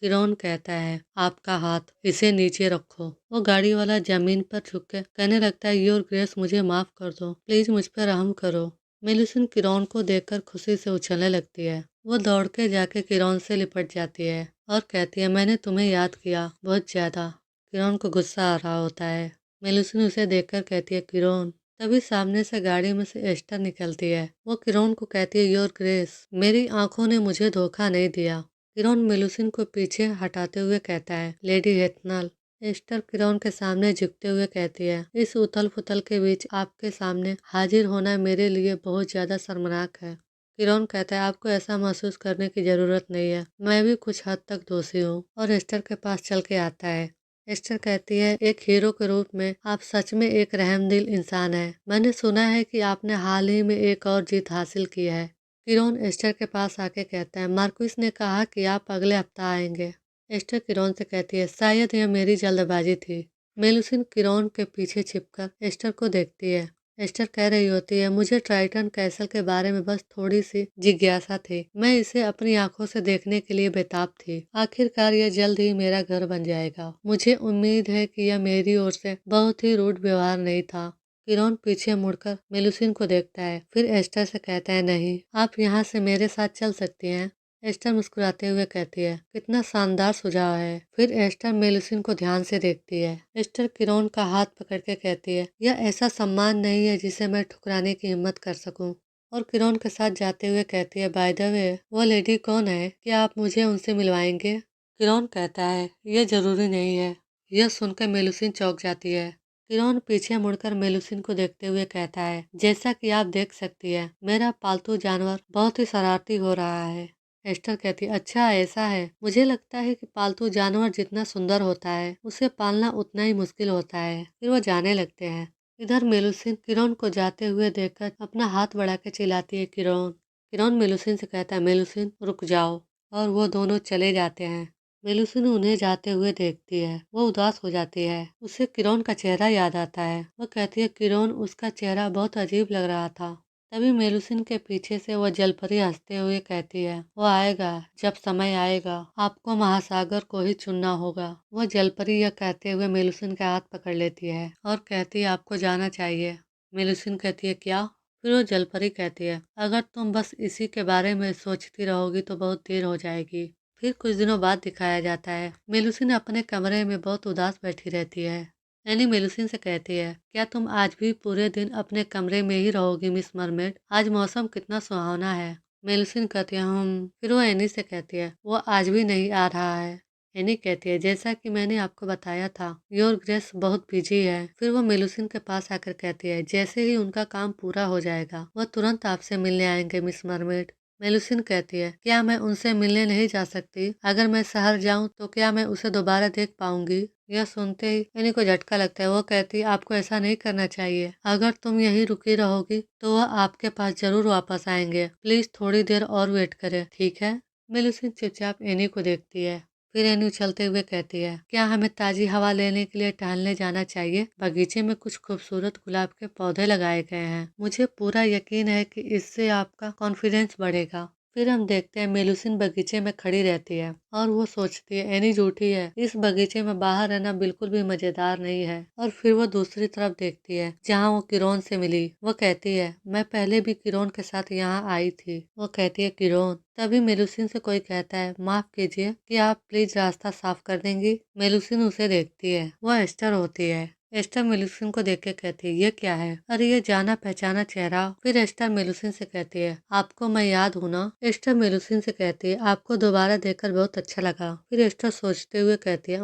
किरण कहता है, आपका हाथ, इसे नीचे रखो। वो गाड़ी वाला जमीन पर झुक के कहने लगता है, योर ग्रेस, मुझे माफ कर दो, प्लीज मुझ पर रहम करो। मेलुसिन किरण को देखकर खुशी से उछलने लगती है। वो दौड़ के जाके किरण से लिपट जाती है और कहती है, मैंने तुम्हें याद किया बहुत ज्यादा। किरण को गुस्सा आ रहा होता है। मेलुसिन उसे देखकर कहती है, किरण। तभी सामने से गाड़ी में से एस्टर निकलती है। वो किरण को कहती है, योर ग्रेस, मेरी आंखों ने मुझे धोखा नहीं दिया। किरण मेलुसिन को पीछे हटाते हुए कहता है, लेडी हेथनल। एस्टर किरण के सामने झुकते हुए कहती है, इस उथल पुथल के बीच आपके सामने हाजिर होना मेरे लिए बहुत ज्यादा शर्मनाक है। किरण कहता है, आपको ऐसा महसूस करने की जरूरत नहीं है, मैं भी कुछ हद तक दोषी हूँ। और एस्टर के पास चल के आता है। एस्टर कहती है, एक हीरो के रूप में आप सच में एक रहमदिल इंसान है। मैंने सुना है कि आपने हाल ही में एक और जीत हासिल की है। किरण एस्टर के पास आके कहता है, मार्क्विस ने कहा कि आप अगले हफ्ता आएंगे। एस्टर किरण से कहती है, शायद यह मेरी जल्दबाजी थी। मेलुसिन किरण के पीछे छिपकर एस्टर को देखती है। एस्टर कह रही होती है, मुझे ट्राइटन कैसल के बारे में बस थोड़ी सी जिज्ञासा थी। मैं इसे अपनी आंखों से देखने के लिए बेताब थी। आखिरकार यह जल्द ही मेरा घर बन जाएगा। मुझे उम्मीद है कि यह मेरी ओर से बहुत ही रूड व्यवहार नहीं था। किरण पीछे मुड़कर मेलुसिन को देखता है, फिर एस्टर से कहता है, नहीं, आप यहाँ से मेरे साथ चल सकती हैं। एस्टर मुस्कुराते हुए कहती है, कितना शानदार सुझाव है। फिर एस्टर मेलुसिन को ध्यान से देखती है। एस्टर किरण का हाथ पकड़ के कहती है, यह ऐसा सम्मान नहीं है जिसे मैं ठुकराने की हिम्मत कर सकूं। और किरण के साथ जाते हुए कहती है, बाय द वे, वो लेडी कौन है? क्या आप मुझे उनसे मिलवाएंगे? किरण कहता है, यह जरूरी नहीं है। यह सुनकर मेलुसिन चौंक जाती है। किरण पीछे मुड़कर मेलुसिन को देखते हुए कहता है, जैसा कि आप देख सकती है, मेरा पालतू जानवर बहुत ही शरारती हो रहा है। एस्टर कहती, अच्छा ऐसा है। मुझे लगता है कि पालतू जानवर जितना सुंदर होता है, उसे पालना उतना ही मुश्किल होता है। फिर वो जाने लगते हैं। इधर मेलुसिन किरण को जाते हुए देखकर अपना हाथ बढ़ा के चिल्लाती है, किरण। किरण मेलुसिन से कहता है, मेलुसिन रुक जाओ। और वो दोनों चले जाते हैं। मेलुसिन उन्हें जाते हुए देखती है। वो उदास हो जाती है। उसे किरण का चेहरा याद आता है। वो कहती है, किरण, उसका चेहरा बहुत अजीब लग रहा था। तभी मेलुसिन के पीछे से वह जलपरी हंसते हुए कहती है, वो आएगा, जब समय आएगा आपको महासागर को ही चुनना होगा। वह जलपरी यह कहते हुए मेलुसिन का हाथ पकड़ लेती है और कहती है, आपको जाना चाहिए। मेलुसिन कहती है, क्या? फिर वो जलपरी कहती है, अगर तुम बस इसी के बारे में सोचती रहोगी तो बहुत देर हो जाएगी। फिर कुछ दिनों बाद दिखाया जाता है, मेलुसिन अपने कमरे में बहुत उदास बैठी रहती है। एनी मेलुसिन से कहती है, क्या तुम आज भी पूरे दिन अपने कमरे में ही रहोगी मिस मरमेड? आज मौसम कितना सुहावना है। मेलुसिन कहती है, हम। फिर वो एनी से कहती है, वो आज भी नहीं आ रहा है। एनी कहती है, जैसा कि मैंने आपको बताया था, योर ग्रेस बहुत बिजी है। फिर वो मेलुसिन के पास आकर कहती है, जैसे ही उनका काम पूरा हो जाएगा वह तुरंत आपसे मिलने आएंगे मिस मरमेड। मेलुसिन कहती है, क्या मैं उनसे मिलने नहीं जा सकती? अगर मैं शहर जाऊं तो क्या मैं उसे दोबारा देख पाऊंगी? यह सुनते ही एनी को झटका लगता है। वो कहती है, आपको ऐसा नहीं करना चाहिए। अगर तुम यहीं रुकी रहोगी तो वह आपके पास जरूर वापस आएंगे। प्लीज थोड़ी देर और वेट करें, ठीक है? मेलुसिन चुपचाप एनी को देखती है। फिर एनी उछलते हुए कहती है, क्या हमें ताजी हवा लेने के लिए टहलने जाना चाहिए? बगीचे में कुछ खूबसूरत गुलाब के पौधे लगाए गए हैं। मुझे पूरा यकीन है कि इससे आपका कॉन्फिडेंस बढ़ेगा। फिर हम देखते हैं मेलुसिन बगीचे में खड़ी रहती है और वो सोचती है, एनी झूठी है। इस बगीचे में बाहर रहना बिल्कुल भी मजेदार नहीं है। और फिर वो दूसरी तरफ देखती है जहाँ वो किरण से मिली। वो कहती है, मैं पहले भी किरण के साथ यहाँ आई थी। वो कहती है, किरण। तभी मेलुसिन से कोई कहता है, माफ कीजिए, कि आप प्लीज रास्ता साफ कर देंगी? मेलुसिन उसे देखती है। वह एस्टर होती है। एस्टर मेलुसिन को देख के कहती है, ये क्या है? अरे ये जाना पहचाना चेहरा। फिर एस्टर मेलुसिन से कहती है, आपको मैं याद हूँ ना? एस्टर मेलुसिन से कहती है, आपको दोबारा देखकर बहुत अच्छा लगा। फिर एस्टर सोचते हुए कहती है,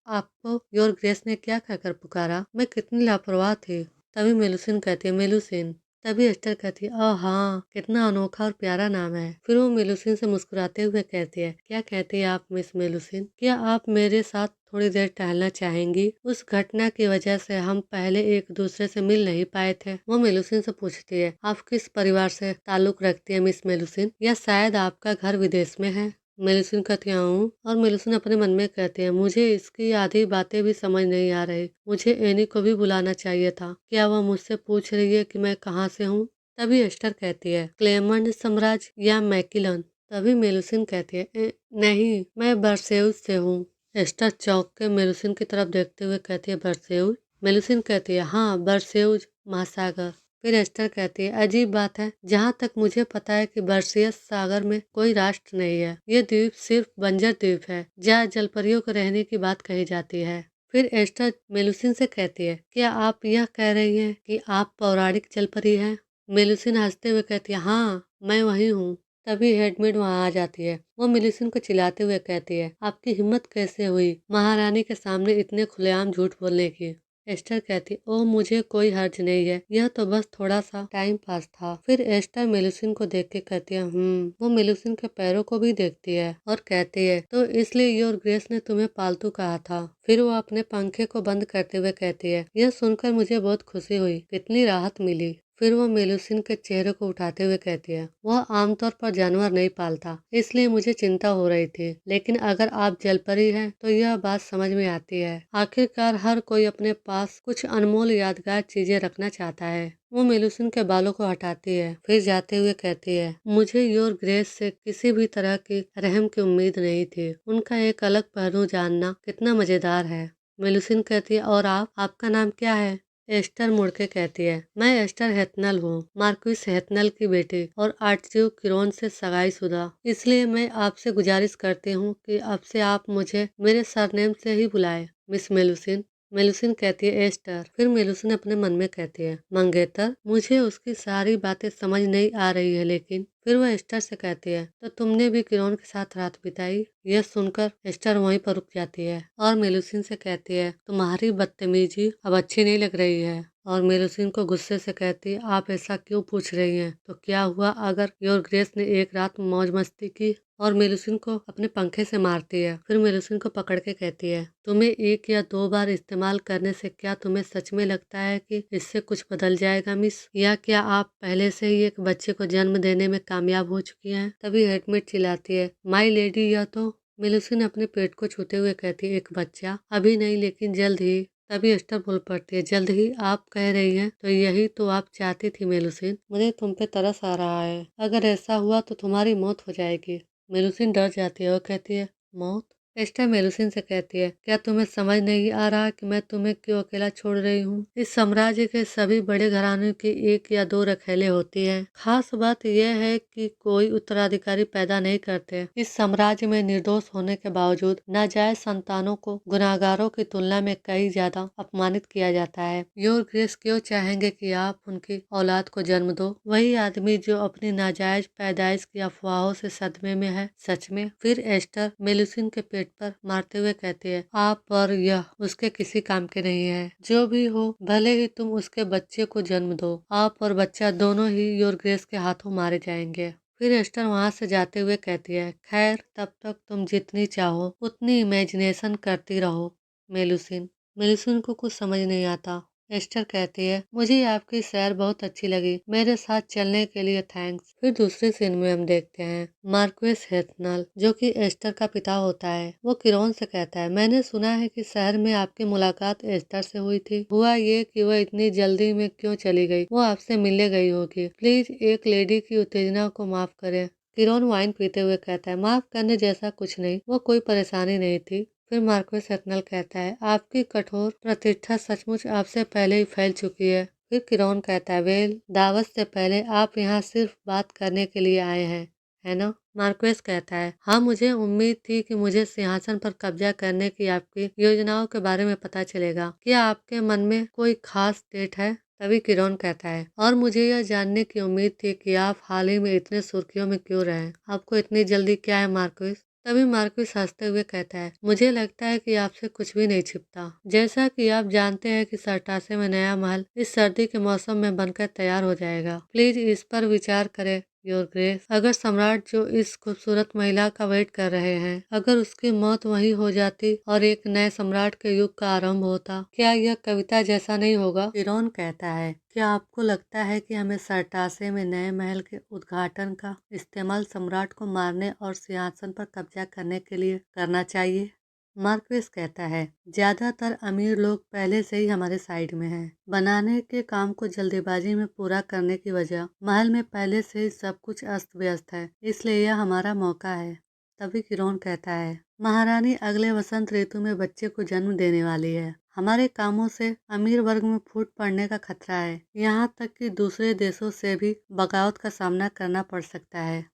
आपको योर ग्रेस ने क्या कहकर पुकारा? मैं कितनी लापरवाह थी। तभी मेलुसिन कहती है, मेलुसिन। तभी एस्टर कहती है, हाँ, कितना अनोखा और प्यारा नाम है। फिर वो मेलुसिन से मुस्कुराते हुए कहती है, क्या कहती है आप मिस मेलुसिन? क्या आप मेरे साथ थोड़ी देर टहलना चाहेंगी? उस घटना की वजह से हम पहले एक दूसरे से मिल नहीं पाए थे। वो मेलुसिन से पूछती है, आप किस परिवार से ताल्लुक रखती है मिस मेलुसिन? या शायद आपका घर विदेश में है? मेलुसिन कहती हूँ। और मेलुसिन अपने मन में कहती है, मुझे इसकी आधी बातें भी समझ नहीं आ रही। मुझे एनी को भी बुलाना चाहिए था। क्या वह मुझसे पूछ रही है कि मैं कहाँ से हूँ? तभी एस्टर कहती है, क्लेमंड साम्राज्य या मैकिलन? तभी मेलुसिन कहती है, नहीं, मैं बरसेउस से हूँ। एस्टर चौंक के मेलुसिन की तरफ देखते हुए कहती है, बरसेउस? मेलुसिन कहती है, हाँ, बरसेउस महासागर। फिर एस्टर कहती है, अजीब बात है, जहाँ तक मुझे पता है कि बर्सियस सागर में कोई राष्ट्र नहीं है। ये द्वीप सिर्फ बंजर द्वीप है जहाँ जलपरियों को रहने की बात कही जाती है। फिर एस्टर मेलुसिन से कहती है, क्या आप यह कह रही हैं कि आप पौराणिक जलपरी हैं? मेलुसिन हंसते हुए कहती है, हाँ, मैं वही हूँ। तभी हेडमेड वहाँ आ जाती है। वो मेलुसिन को चिल्लाते हुए कहती है, आपकी हिम्मत कैसे हुई महारानी के सामने इतने खुलेआम झूठ बोलने की? एस्टर कहती, ओ मुझे कोई हर्ज नहीं है, यह तो बस थोड़ा सा टाइम पास था। फिर एस्टर मेलुसिन को देख के कहती है, वो मेलुसिन के पैरों को भी देखती है और कहती है, तो इसलिए योर ग्रेस ने तुम्हें पालतू कहा था। फिर वो अपने पंखे को बंद करते हुए कहती है, यह सुनकर मुझे बहुत खुशी हुई, कितनी राहत मिली। फिर वो मेलुसिन के चेहरे को उठाते हुए कहती है, वह आमतौर पर जानवर नहीं पालता, इसलिए मुझे चिंता हो रही थी, लेकिन अगर आप जलपरी हैं तो यह बात समझ में आती है। आखिरकार हर कोई अपने पास कुछ अनमोल यादगार चीजें रखना चाहता है। वो मेलुसिन के बालों को हटाती है, फिर जाते हुए कहती है, मुझे योर ग्रेस से किसी भी तरह की रहम की उम्मीद नहीं थी। उनका एक अलग पहलू जानना कितना मजेदार है। मेलुसिन कहती है, और आपका नाम क्या है? एस्टर मुड़ के कहती है, मैं एस्टर हेथनल हूँ, मार्क्विस हेथनल की बेटी और आर्चड्यूक किरोन से सगाई शुदा। इसलिए मैं आपसे गुजारिश करती हूँ कि अब से आप मुझे मेरे सरनेम से ही बुलाएं, मिस मेलुसिन। मेलुसिन कहती है, एस्टर। फिर मेलुसिन अपने मन में कहती है, मंगेतर, मुझे उसकी सारी बातें समझ नहीं आ रही है, लेकिन फिर वह एस्टर से कहती है, तो तुमने भी किरोन के साथ रात बिताई? यह सुनकर एस्टर वहीं पर रुक जाती है और मेलुसिन से कहती है, तुम्हारी बदतमीजी अब अच्छी नहीं लग रही है। और मेलुसिन को गुस्से से कहती है, आप ऐसा क्यों पूछ रही हैं? तो क्या हुआ अगर योर ग्रेस ने एक रात मौज मस्ती की? और मेलुसिन को अपने पंखे से मारती है। फिर मेलुसिन को पकड़ के कहती है, तुम्हें एक या दो बार इस्तेमाल करने से क्या तुम्हें सच में लगता है कि इससे कुछ बदल जाएगा मिस? या क्या आप पहले से ही एक बच्चे को जन्म देने में कामयाब हो चुकी हैं? तभी हेडमेट चिल्लाती है, माई लेडी, यह तो। मेलुसिन अपने पेट को छूते हुए कहती है, एक बच्चा? अभी नहीं, लेकिन जल्द ही। तभी एस्टर बोल पड़ती है, जल्द ही आप कह रही हैं तो यही तो आप चाहती थी मेलुसिन। मुझे तुम पे तरस आ रहा है, अगर ऐसा हुआ तो तुम्हारी मौत हो जाएगी। मेलुसिन डर जाती है और कहती है, मौत? एस्टर मेलुसिन से कहती है, क्या तुम्हें समझ नहीं आ रहा कि मैं तुम्हें क्यों अकेला छोड़ रही हूँ? इस साम्राज्य के सभी बड़े घरानों की एक या दो रखेले होती हैं। खास बात यह है कि कोई उत्तराधिकारी पैदा नहीं करते। इस साम्राज्य में निर्दोष होने के बावजूद नाजायज संतानों को गुनाहगारों की तुलना में कई ज्यादा अपमानित किया जाता है। योर ग्रेस क्यों चाहेंगे कि आप उनकी औलाद को जन्म दो? वही आदमी जो अपनी नाजायज पैदाइश की अफवाहों से सदमे में है, सच में। फिर एस्टर मेलुसिन के पेट पर मारते हुए कहती है, आप और यह उसके किसी काम के नहीं है। जो भी हो, भले ही तुम उसके बच्चे को जन्म दो, आप और बच्चा दोनों ही योर ग्रेस के हाथों मारे जाएंगे। फिर एस्टर वहां से जाते हुए कहती है, खैर, तब तक तुम जितनी चाहो उतनी इमेजिनेशन करती रहो मेलुसिन। मेलुसिन को कुछ समझ नहीं आता। एस्टर कहती है, मुझे आपकी सैर बहुत अच्छी लगी, मेरे साथ चलने के लिए थैंक्स। फिर दूसरे सीन में हम देखते हैं मार्क्वेस हेथनल, जो कि एस्टर का पिता होता है। वो किरोन से कहता है, मैंने सुना है कि शहर में आपकी मुलाकात एस्टर से हुई थी। हुआ ये कि वह इतनी जल्दी में क्यों चली गई? वो आपसे मिलने गई होगी। प्लीज एक लेडी की उत्तेजना को माफ करें। किरोन वाइन पीते हुए कहता है, माफ करने जैसा कुछ नहीं, वो कोई परेशानी नहीं थी। फिर मार्क्वेस हेथनल कहता है, आपकी कठोर प्रतिष्ठा सचमुच आपसे पहले ही फैल चुकी है। फिर किरोन कहता है, वेल, दावत से पहले आप यहाँ सिर्फ बात करने के लिए आए हैं, है ना? मार्क्वेस कहता है, हाँ, मुझे उम्मीद थी कि मुझे सिंहासन पर कब्जा करने की आपकी योजनाओं के बारे में पता चलेगा। क्या आपके मन में कोई खास डेट है? तभी किरोन कहता है, और मुझे यह जानने की उम्मीद थी कि आप हाल ही में इतने सुर्खियों में क्यों रहे। आपको इतनी जल्दी क्या है मार्क्वेस? तभी मार्क्वेस हंसते हुए कहता है, मुझे लगता है कि आपसे कुछ भी नहीं छिपता। जैसा कि आप जानते हैं कि सरटासे में नया महल इस सर्दी के मौसम में बनकर तैयार हो जाएगा। प्लीज इस पर विचार करें योर ग्रेस। अगर सम्राट जो इस खूबसूरत महिला का वेट कर रहे हैं, अगर उसकी मौत वहीं हो जाती और एक नए सम्राट के युग का आरंभ होता, क्या यह कविता जैसा नहीं होगा? किरोन कहता है, क्या आपको लगता है कि हमें सरटासे में नए महल के उद्घाटन का इस्तेमाल सम्राट को मारने और सिंहासन पर कब्जा करने के लिए करना चाहिए? मार्क्वेस कहता है, ज्यादातर अमीर लोग पहले से ही हमारे साइड में हैं। बनाने के काम को जल्दीबाजी में पूरा करने की वजह महल में पहले से ही सब कुछ अस्त व्यस्त है, इसलिए यह हमारा मौका है। तभी किरोन कहता है, महारानी अगले वसंत ऋतु में बच्चे को जन्म देने वाली है। हमारे कामों से अमीर वर्ग में फूट पड़ने का खतरा है, यहाँ तक कि दूसरे देशों से भी बगावत का सामना करना पड़ सकता है।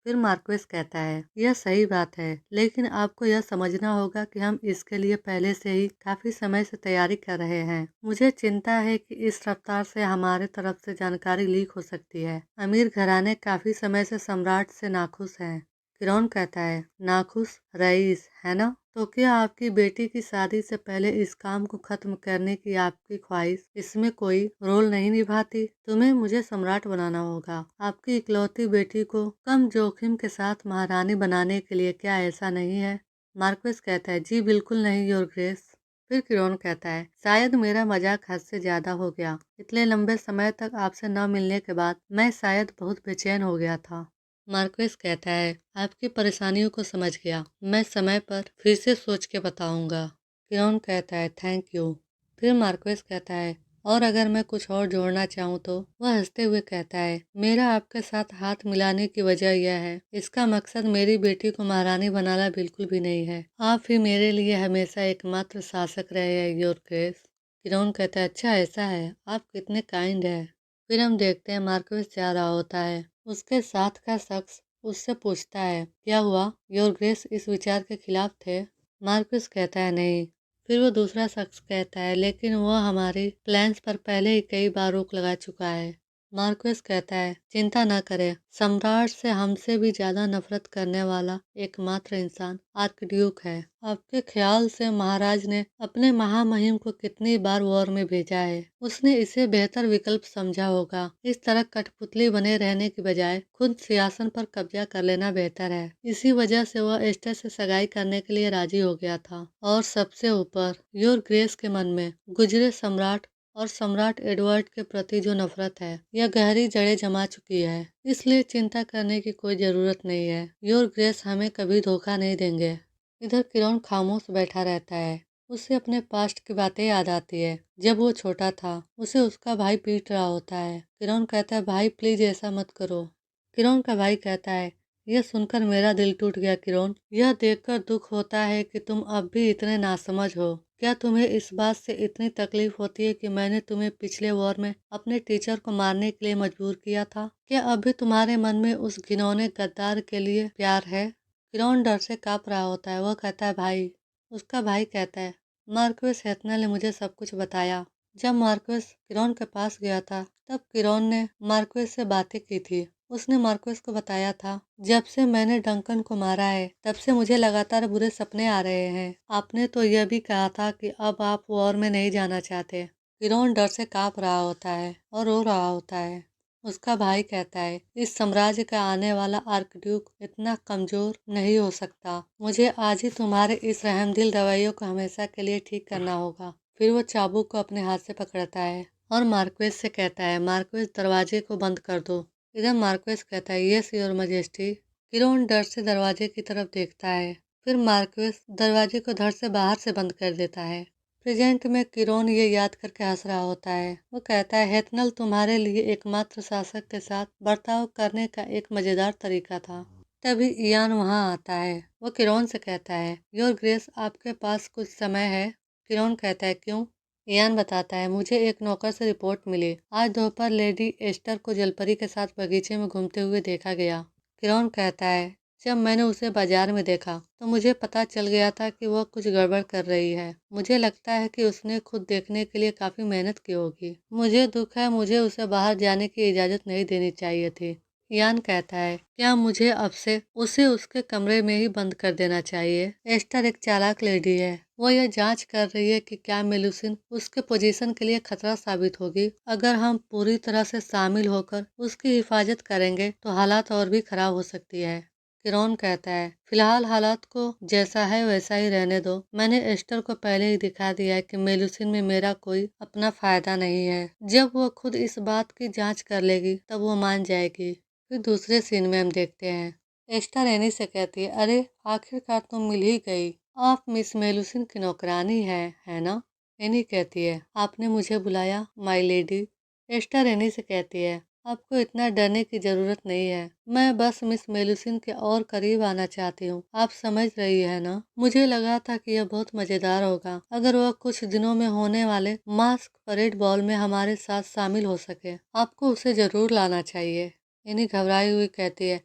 फिर मार्क्वेस कहता है, यह सही बात है, लेकिन आपको यह समझना होगा कि हम इसके लिए पहले से ही काफी समय से तैयारी कर रहे हैं। मुझे चिंता है कि इस रफ्तार से हमारे तरफ से जानकारी लीक हो सकती है। अमीर घराने काफी समय से सम्राट से नाखुश हैं। किरोन कहता है, नाखुश रईस है ना? तो क्या आपकी बेटी की शादी से पहले इस काम को खत्म करने की आपकी ख्वाहिश इसमें कोई रोल नहीं निभाती? तुम्हें मुझे सम्राट बनाना होगा। आपकी इकलौती बेटी को कम जोखिम के साथ महारानी बनाने के लिए, क्या ऐसा नहीं है? मार्क्वेस कहता है, जी बिल्कुल नहीं योर ग्रेस। फिर किरोन कहता है, शायद मेरा मजाक हद से ज्यादा हो गया। इतने लंबे समय तक आपसे न मिलने के बाद मैं शायद बहुत बेचैन हो गया था। मार्क्वेस कहता है, आपकी परेशानियों को समझ गया। मैं समय पर फिर से सोच के बताऊंगा। किरोन कहता है, थैंक यू। फिर मार्क्वेस कहता है, और अगर मैं कुछ और जोड़ना चाहूँ तो? वह हंसते हुए कहता है, मेरा आपके साथ हाथ मिलाने की वजह यह है, इसका मकसद मेरी बेटी को महारानी बनाना बिल्कुल भी नहीं है। आप ही मेरे लिए हमेशा एकमात्र शासक रहे हैं योर ग्रेस। किरोन कहता है, अच्छा ऐसा है, आप कितने काइंड है। फिर हम देखते हैं मार्क्वेस जा रहा होता है। उसके साथ का शख्स उससे पूछता है, क्या हुआ योर ग्रेस इस विचार के खिलाफ थे? मार्क्वेस कहता है, नहीं। फिर वो दूसरा शख्स कहता है, लेकिन वह हमारी प्लान्स पर पहले ही कई बार रोक लगा चुका है। मार्क्वेस कहता है, चिंता न करें, सम्राट से हमसे भी ज्यादा नफरत करने वाला एकमात्र इंसान आर्कड्यूक है। आपके ख्याल से महाराज ने अपने महामहिम को कितनी बार वॉर में भेजा है? उसने इसे बेहतर विकल्प समझा होगा। इस तरह कठपुतली बने रहने की बजाय खुद सिंहासन पर कब्जा कर लेना बेहतर है। इसी वजह से वह एस्टर से सगाई करने के लिए राजी हो गया था। और सबसे ऊपर योर ग्रेस के मन में गुजरे सम्राट और सम्राट एडवर्ड के प्रति जो नफरत है, यह गहरी जड़ें जमा चुकी है। इसलिए चिंता करने की कोई जरूरत नहीं है। योर ग्रेस हमें कभी धोखा नहीं देंगे। इधर किरोन खामोश बैठा रहता है। उसे अपने पास्ट की बातें याद आती है। जब वो छोटा था, उसे उसका भाई पीट रहा होता है। किरोन कहता है, भाई प्लीज ऐसा मत करो। किरोन का भाई कहता है, यह सुनकर मेरा दिल टूट गया किरोन। यह देखकर दुख होता है कि तुम अब भी इतने नासमझ हो। क्या तुम्हें इस बात से इतनी तकलीफ होती है कि मैंने तुम्हें पिछले वॉर में अपने टीचर को मारने के लिए मजबूर किया था? क्या अभी तुम्हारे मन में उस घिनौने गद्दार के लिए प्यार है? किरोन डर से कांप रहा होता है। वह कहता है, भाई। उसका भाई कहता है, मार्क्वेस हेथनल ने मुझे सब कुछ बताया। जब मार्क्वेस किरोन के पास गया था, तब किरोन ने मार्क्वेस से बातें की थी। उसने मार्क्वेस को बताया था, जब से मैंने डंकन को मारा है, तब से मुझे लगातार बुरे सपने आ रहे हैं। आपने तो यह भी कहा था कि अब आप वॉर में नहीं जाना चाहते। किरोन डर से कांप रहा होता है और रो रहा होता है। उसका भाई कहता है, इस साम्राज्य का आने वाला आर्कड्यूक इतना कमजोर नहीं हो सकता। मुझे आज ही तुम्हारे इस रहमदिल रवैयों को हमेशा के लिए ठीक करना होगा। फिर वो चाबुक को अपने हाथ से पकड़ता है और मार्क्वेस से कहता है, मार्क्वेस दरवाजे को बंद कर दो। इधर मार्क्वेस कहता है, यस योर मजेस्टी। किरोन डर से दरवाजे की तरफ देखता है। फिर मार्क्वेस दरवाजे को धड़ से बाहर से बंद कर देता है। प्रेजेंट में किरोन ये याद करके हंस रहा होता है। वो कहता है, हेथनल तुम्हारे लिए एकमात्र शासक के साथ बर्ताव करने का एक मजेदार तरीका था। तभी इयान वहाँ आता है। वो किरोन से कहता है, योर ग्रेस आपके पास कुछ समय है? किरोन कहता है, क्यों? इयान बताता है, मुझे एक नौकर से रिपोर्ट मिली। आज दोपहर लेडी एस्टर को जलपरी के साथ बगीचे में घूमते हुए देखा गया। किरोन कहता है, जब मैंने उसे बाजार में देखा तो मुझे पता चल गया था कि वह कुछ गड़बड़ कर रही है। मुझे लगता है कि उसने खुद देखने के लिए काफी मेहनत की होगी। मुझे दुख है, मुझे उसे बाहर जाने की इजाजत नहीं देनी चाहिए थी। इयान कहता है, क्या मुझे अब से उसे उसके कमरे में ही बंद कर देना चाहिए? एस्टर एक चालाक लेडी है। वो यह जांच कर रही है कि क्या मेलुसिन उसके पोजीशन के लिए खतरा साबित होगी। अगर हम पूरी तरह से शामिल होकर उसकी हिफाजत करेंगे तो हालात और भी खराब हो सकती है। किरोन कहता है, फिलहाल हालात को जैसा है वैसा ही रहने दो। मैंने एस्टर को पहले ही दिखा दिया है कि मेलुसिन में मेरा कोई अपना फायदा नहीं है। जब वो खुद इस बात की जांच कर लेगी तब वो मान जाएगी। फिर दूसरे सीन में हम देखते हैं, एस्टर एनी से कहती है, अरे आखिरकार तुम मिल ही गई। आप मिस मेलुसिन की नौकरानी है ना? एनी कहती है, आपने मुझे बुलाया माय लेडी? एस्टर एनी से कहती है, आपको इतना डरने की जरूरत नहीं है। मैं बस मिस मेलुसिन के और करीब आना चाहती हूँ। आप समझ रही है ना? मुझे लगा था कि यह बहुत मजेदार होगा अगर वह कुछ दिनों में होने वाले मास्क परेड बॉल में हमारे साथ शामिल हो सके। आपको उसे जरूर लाना चाहिए। एनी घबराई हुई कहती है,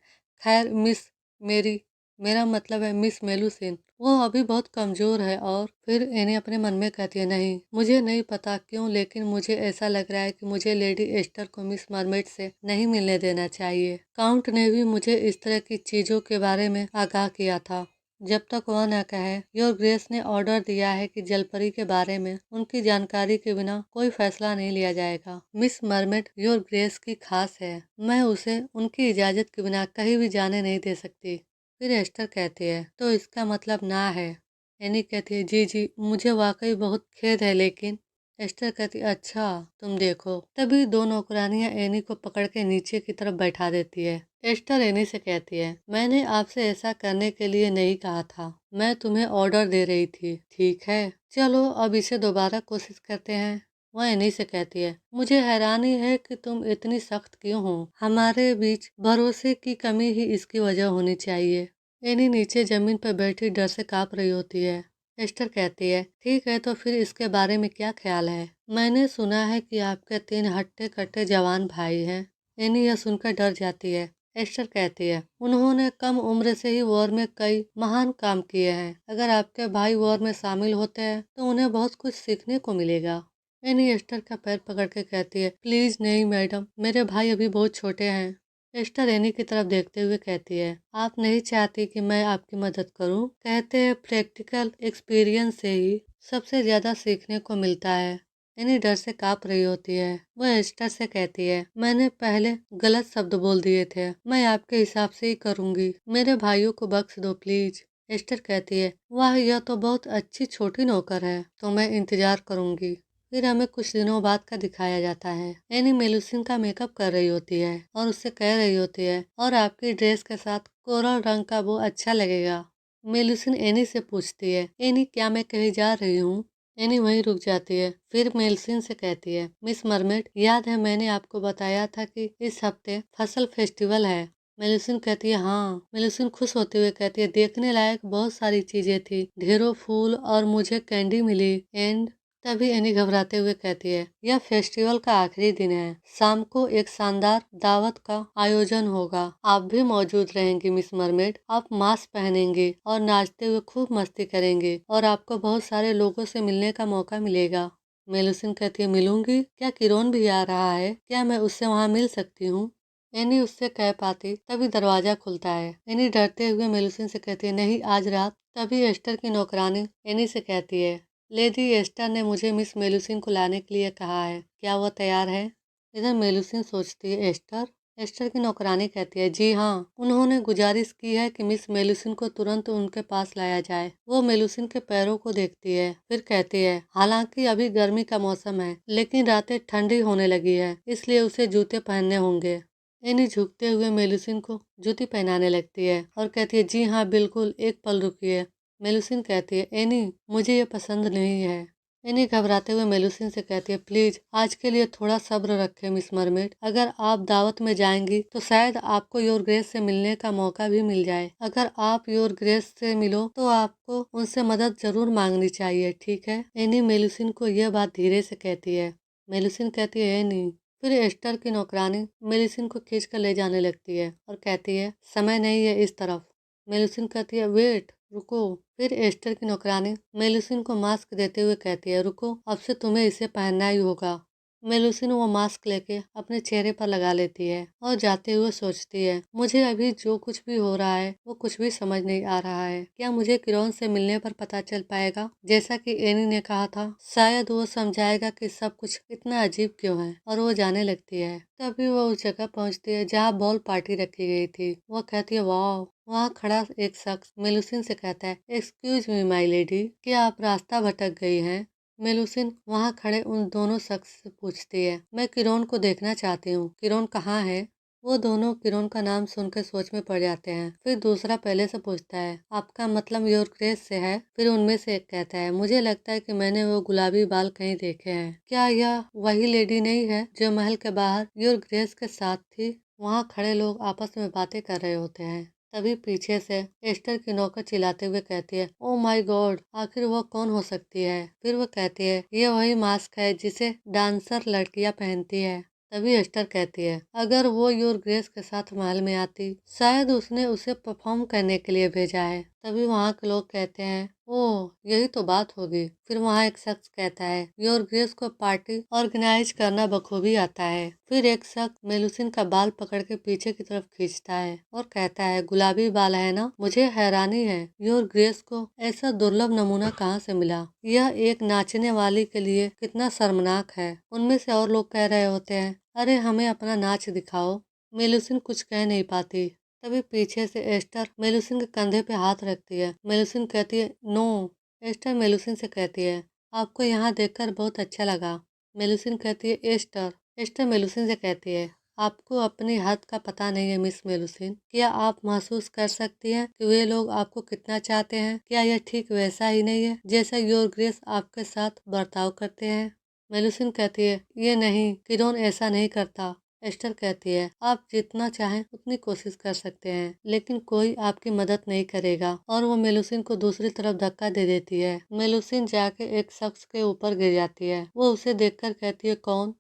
खैर मिस मेरी मेरा मतलब है मिस मेलुसिन, वो अभी बहुत कमजोर है। और फिर इन्हें अपने मन में कहती है, नहीं, मुझे नहीं पता क्यों, लेकिन मुझे ऐसा लग रहा है कि मुझे लेडी एस्टर को मिस मरमेड से नहीं मिलने देना चाहिए। काउंट ने भी मुझे इस तरह की चीजों के बारे में आगाह किया था। जब तक वह न कहे, योर ग्रेस ने ऑर्डर दिया है कि जलपरी के बारे में उनकी जानकारी के बिना कोई फैसला नहीं लिया जाएगा। मिस मरमेड योर ग्रेस की खास है, मैं उसे उनकी इजाजत के बिना कहीं भी जाने नहीं दे सकती। फिर एस्टर कहती है, तो इसका मतलब ना है? एनी कहती है, जी जी, मुझे वाकई बहुत खेद है, लेकिन एस्टर कहती है, अच्छा तुम देखो। तभी दो नौकरानियां एनी को पकड़ के नीचे की तरफ बैठा देती है। एस्टर एनी से कहती है, मैंने आपसे ऐसा करने के लिए नहीं कहा था, मैं तुम्हें ऑर्डर दे रही थी। ठीक है, चलो अब इसे दोबारा कोशिश करते हैं। वह एनी से कहती है, मुझे हैरानी है कि तुम इतनी सख्त क्यों हो। हमारे बीच भरोसे की कमी ही इसकी वजह होनी चाहिए। एनी नीचे जमीन पर बैठी डर से कांप रही होती है। एस्टर कहती है, ठीक है, तो फिर इसके बारे में क्या ख्याल है? मैंने सुना है कि आपके 3 हट्टे कट्टे जवान भाई हैं। एनी यह सुनकर डर जाती है। एस्टर कहती है, उन्होंने कम उम्र से ही वॉर में कई महान काम किए हैं। अगर आपके भाई वॉर में शामिल होते हैं तो उन्हें बहुत कुछ सीखने को मिलेगा। एनी एस्टर का पैर पकड़ के कहती है, प्लीज नहीं मैडम, मेरे भाई अभी बहुत छोटे हैं। एस्टर एनी की तरफ देखते हुए कहती है, आप नहीं चाहती कि मैं आपकी मदद करूं? कहते हैं प्रैक्टिकल एक्सपीरियंस से ही सबसे ज्यादा सीखने को मिलता है। एनी डर से कांप रही होती है। वह एस्टर से कहती है, मैंने पहले गलत शब्द बोल दिए थे, मैं आपके हिसाब से ही करूंगी। मेरे भाइयों को बख्श दो प्लीज। एस्टर कहती है, वाह, यह तो बहुत अच्छी छोटी नौकर है, तो मैं इंतजार करूंगी। फिर हमें कुछ दिनों बाद का दिखाया जाता है। एनी मेलुसिन का मेकअप कर रही होती है और उससे कह रही होती है, और आपकी ड्रेस के साथ कोरल रंग का वो अच्छा लगेगा। मेलुसिन एनी से पूछती है, एनी क्या मैं कहीं जा रही हूँ? एनी वहीं रुक जाती है। फिर मेलुसिन से कहती है, मिस मरमेड, याद है मैंने आपको बताया था कि इस हफ्ते फसल फेस्टिवल है? मेलुसिन कहती है, हाँ। मेलुसिन खुश होते हुए कहती है, देखने लायक बहुत सारी चीजें थी, ढेरों फूल और मुझे कैंडी मिली। एंड तभी एनी घबराते हुए कहती है, यह फेस्टिवल का आखिरी दिन है, शाम को एक शानदार दावत का आयोजन होगा, आप भी मौजूद रहेंगी मिस मरमेड। आप मास्क पहनेंगे और नाचते हुए खूब मस्ती करेंगे और आपको बहुत सारे लोगों से मिलने का मौका मिलेगा। मेलुसिन कहती है, मिलूंगी? क्या किरोन भी आ रहा है? क्या मैं उससे वहाँ मिल सकती हूँ? एनी उससे कह पाती तभी दरवाजा खुलता है। एनी डरते हुए मेलुसिन से कहती है, नहीं, आज रात। तभी एस्टर की नौकरानी एनी से कहती है, लेडी एस्टर ने मुझे मिस मेलुसिन को लाने के लिए कहा है, क्या वह तैयार है? इधर मेलुसिन सोचती है, एस्टर? एस्टर की नौकरानी कहती है, जी हाँ, उन्होंने गुजारिश की है कि मिस मेलुसिन को तुरंत उनके पास लाया जाए। वो मेलुसिन के पैरों को देखती है, फिर कहती है, हालांकि अभी गर्मी का मौसम है, लेकिन रातें ठंडी होने लगी है, इसलिए उसे जूते पहनने होंगे। एनी झुकते हुए मेलुसिन को जूती पहनाने लगती है और कहती है, जी हाँ बिल्कुल, एक पल रुकिए। मेलुसिन कहती है, एनी, मुझे ये पसंद नहीं है। एनी घबराते हुए मेलुसिन से कहती है, प्लीज आज के लिए थोड़ा सब्र रखें मिस मरमेड। अगर आप दावत में जाएंगी तो शायद आपको योर ग्रेस से मिलने का मौका भी मिल जाए। अगर आप योर ग्रेस से मिलो तो आपको उनसे मदद जरूर मांगनी चाहिए, ठीक है? एनी मेलुसिन को यह बात धीरे से कहती है। मेलुसिन कहती है, एनी। फिर एस्टर की नौकरानी मेलुसिन को खींच कर ले जाने लगती है और कहती है, समय नहीं है, इस तरफ। मेलुसिन कहती है, वेट, रुको। फिर एस्टर की नौकरानी मेलुसिन को मास्क देते हुए कहती है, रुको, अब से तुम्हें इसे पहनना ही होगा। मेलुसिन वो मास्क लेके अपने चेहरे पर लगा लेती है और जाते हुए सोचती है, मुझे अभी जो कुछ भी हो रहा है वो कुछ भी समझ नहीं आ रहा है। क्या मुझे किरोन से मिलने पर पता चल पाएगा, जैसा कि एनी ने कहा था? शायद वो समझाएगा कि सब कुछ इतना अजीब क्यों है, और वो जाने लगती है। तभी वो उस जगह पहुंचती है जहाँ बॉल पार्टी रखी गई थी। वो कहती है, वाह। वहाँ खड़ा एक शख्स मेलुसिन से कहता है, एक्सक्यूज मी माई लेडी, क्या आप रास्ता भटक गई हैं? मेलुसिन वहाँ खड़े उन दोनों शख्स से पूछती है, मैं किरोन को देखना चाहती हूँ, किरोन कहाँ है? वो दोनों किरण का नाम सुनकर सोच में पड़ जाते हैं। फिर दूसरा पहले से पूछता है, आपका मतलब योर ग्रेस से है? फिर उनमें से एक कहता है, मुझे लगता है कि मैंने वो गुलाबी बाल कहीं देखे हैं। क्या यह वही लेडी नहीं है जो महल के बाहर योर ग्रेस के साथ थी? वहाँ खड़े लोग आपस में बातें कर रहे होते हैं। तभी पीछे से एस्टर की नौकर चिल्लाते हुए कहती है, ओ माय गॉड, आखिर वो कौन हो सकती है? फिर वो कहती है, ये वही मास्क है जिसे डांसर लड़कियां पहनती है। तभी एस्टर कहती है, अगर वो योर ग्रेस के साथ महल में आती, शायद उसने उसे परफॉर्म करने के लिए भेजा है। तभी वहाँ के लोग कहते हैं, ओह यही तो बात होगी। फिर वहाँ एक शख्स कहता है, योर ग्रेस को पार्टी ऑर्गेनाइज करना बखूबी आता है। फिर एक शख्स मेलुसिन का बाल पकड़ के पीछे की तरफ खींचता है और कहता है, गुलाबी बाल है ना? मुझे हैरानी है, योर ग्रेस को ऐसा दुर्लभ नमूना कहाँ से मिला? यह एक नाचने वाली के लिए कितना शर्मनाक है। उनमें से और लोग कह रहे होते हैं, अरे हमें अपना नाच दिखाओ। मेलुसिन कुछ कह नहीं पाती। तभी पीछे से एस्टर मेलुसिन के कंधे पे हाथ रखती है। मेलुसिन कहती है, नो। एस्टर मेलुसिन से कहती है, आपको यहाँ देखकर बहुत अच्छा लगा। मेलुसिन कहती है, एस्टर। एस्टर मेलुसिन से कहती है, आपको अपनी हद का पता नहीं है मिस मेलुसिन। क्या आप महसूस कर सकती हैं कि वे लोग आपको कितना चाहते हैं? क्या यह ठीक वैसा ही नहीं है जैसा योर ग्रेस आपके साथ बर्ताव करते हैं? मेलुसिन कहती है, ये नहीं, किरोन ऐसा नहीं करता। एस्टर कहती है, आप जितना चाहें उतनी कोशिश कर सकते हैं, लेकिन कोई आपकी मदद नहीं करेगा। और वो मेलुसिन को दूसरी तरफ धक्का दे देती है। मेलुसिन जाके एक शख्स के ऊपर गिर जाती है। वो उसे देखकर कहती है, कौन?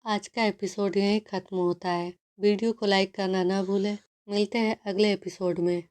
आज का एपिसोड यहीं खत्म होता है। वीडियो को लाइक करना ना भूलें। मिलते हैं अगले एपिसोड में।